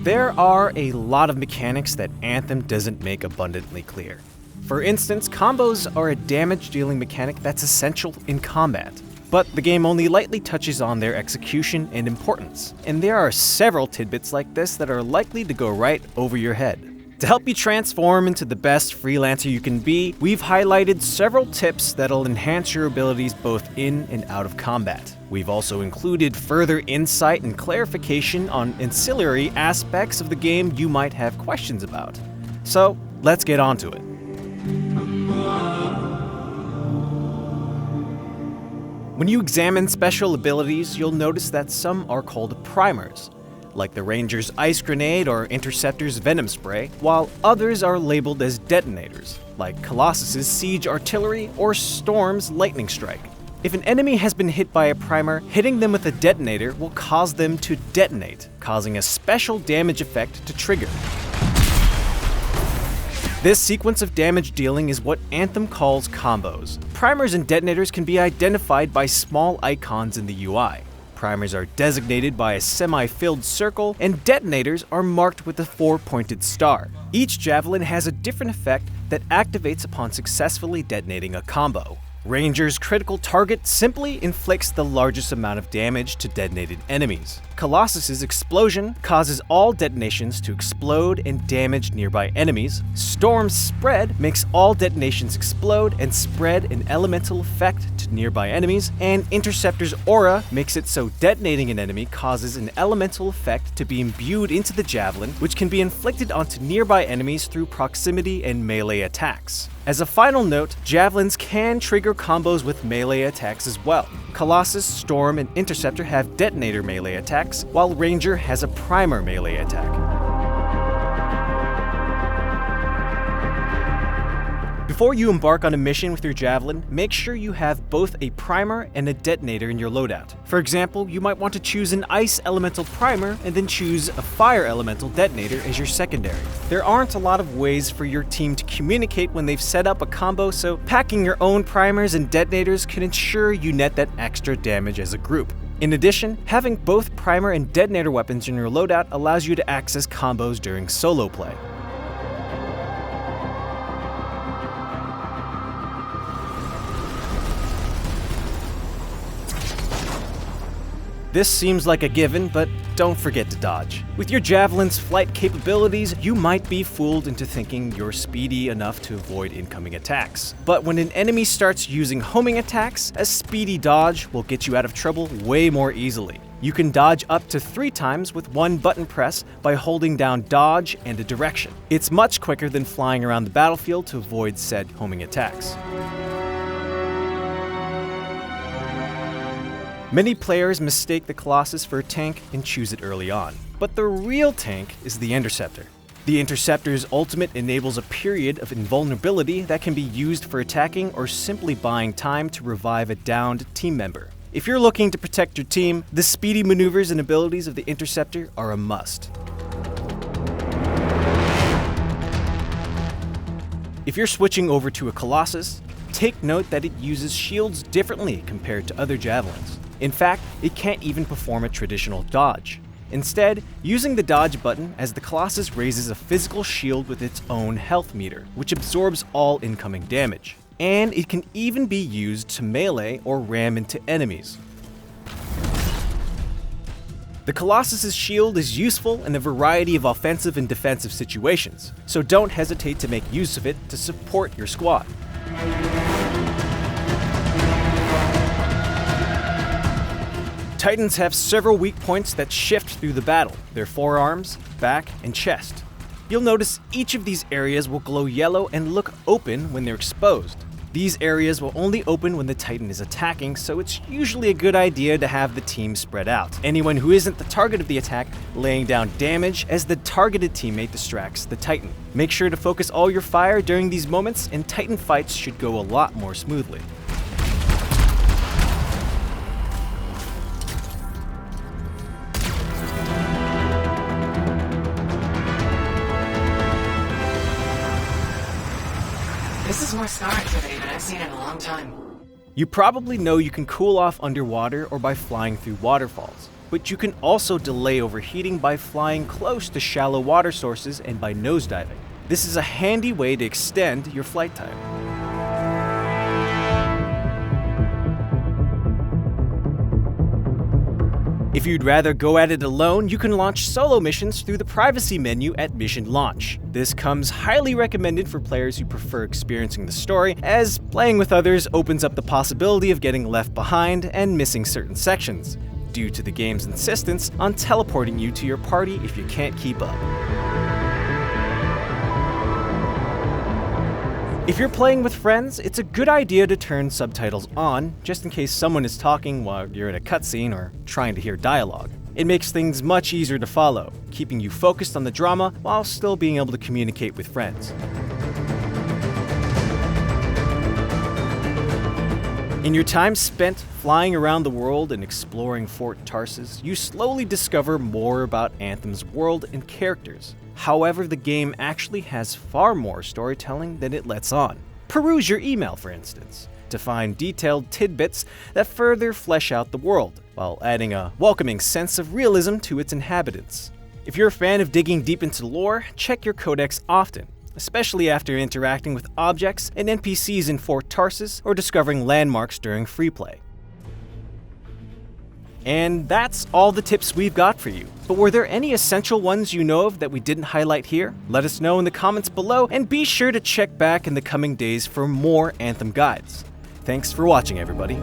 There are a lot of mechanics that Anthem doesn't make abundantly clear. For instance, combos are a damage-dealing mechanic that's essential in combat, but the game only lightly touches on their execution and importance, and there are several tidbits like this that are likely to go right over your head. To help you transform into the best freelancer you can be, we've highlighted several tips that'll enhance your abilities both in and out of combat. We've also included further insight and clarification on ancillary aspects of the game you might have questions about. So, let's get on to it. When you examine special abilities, you'll notice that some are called primers, like the Ranger's Ice Grenade or Interceptor's Venom Spray, while others are labeled as detonators, like Colossus's Siege Artillery or Storm's Lightning Strike. If an enemy has been hit by a primer, hitting them with a detonator will cause them to detonate, causing a special damage effect to trigger. This sequence of damage dealing is what Anthem calls combos. Primers and detonators can be identified by small icons in the UI. Primers are designated by a semi-filled circle, and detonators are marked with a 4-pointed star. Each Javelin has a different effect that activates upon successfully detonating a combo. Ranger's critical target simply inflicts the largest amount of damage to detonated enemies. Colossus's Explosion causes all detonations to explode and damage nearby enemies. Storm's Spread makes all detonations explode and spread an elemental effect to nearby enemies. And Interceptor's Aura makes it so detonating an enemy causes an elemental effect to be imbued into the Javelin, which can be inflicted onto nearby enemies through proximity and melee attacks. As a final note, Javelins can trigger combos with melee attacks as well. Colossus, Storm, and Interceptor have detonator melee attacks, while Ranger has a primer melee attack. Before you embark on a mission with your Javelin, make sure you have both a primer and a detonator in your loadout. For example, you might want to choose an Ice Elemental primer and then choose a Fire Elemental detonator as your secondary. There aren't a lot of ways for your team to communicate when they've set up a combo, so packing your own primers and detonators can ensure you net that extra damage as a group. In addition, having both primer and detonator weapons in your loadout allows you to access combos during solo play. This seems like a given, but don't forget to dodge. With your Javelin's flight capabilities, you might be fooled into thinking you're speedy enough to avoid incoming attacks. But when an enemy starts using homing attacks, a speedy dodge will get you out of trouble way more easily. You can dodge up to 3 times with one button press by holding down dodge and a direction. It's much quicker than flying around the battlefield to avoid said homing attacks. Many players mistake the Colossus for a tank and choose it early on, but the real tank is the Interceptor. The Interceptor's ultimate enables a period of invulnerability that can be used for attacking or simply buying time to revive a downed team member. If you're looking to protect your team, the speedy maneuvers and abilities of the Interceptor are a must. If you're switching over to a Colossus, take note that it uses shields differently compared to other Javelins. In fact, it can't even perform a traditional dodge. Instead, using the dodge button as the Colossus raises a physical shield with its own health meter, which absorbs all incoming damage. And it can even be used to melee or ram into enemies. The Colossus's shield is useful in a variety of offensive and defensive situations, so don't hesitate to make use of it to support your squad. Titans have several weak points that shift through the battle: their forearms, back, and chest. You'll notice each of these areas will glow yellow and look open when they're exposed. These areas will only open when the Titan is attacking, so it's usually a good idea to have the team spread out. Anyone who isn't the target of the attack laying down damage as the targeted teammate distracts the Titan. Make sure to focus all your fire during these moments, and Titan fights should go a lot more smoothly. This is more scar activity than I've seen in a long time. You probably know you can cool off underwater or by flying through waterfalls. but you can also delay overheating by flying close to shallow water sources and by nosediving. This is a handy way to extend your flight time. If you'd rather go at it alone, you can launch solo missions through the privacy menu at Mission Launch. This comes highly recommended for players who prefer experiencing the story, as playing with others opens up the possibility of getting left behind and missing certain sections, due to the game's insistence on teleporting you to your party if you can't keep up. If you're playing with friends, it's a good idea to turn subtitles on, just in case someone is talking while you're in a cutscene or trying to hear dialogue. It makes things much easier to follow, keeping you focused on the drama while still being able to communicate with friends. In your time spent flying around the world and exploring Fort Tarsus, you slowly discover more about Anthem's world and characters. However, the game actually has far more storytelling than it lets on. Peruse your email, for instance, to find detailed tidbits that further flesh out the world, while adding a welcoming sense of realism to its inhabitants. If you're a fan of digging deep into lore, check your codex often, especially after interacting with objects and NPCs in Fort Tarsus or discovering landmarks during free play. And that's all the tips we've got for you. But were there any essential ones you know of that we didn't highlight here? Let us know in the comments below, and be sure to check back in the coming days for more Anthem guides. Thanks for watching, everybody.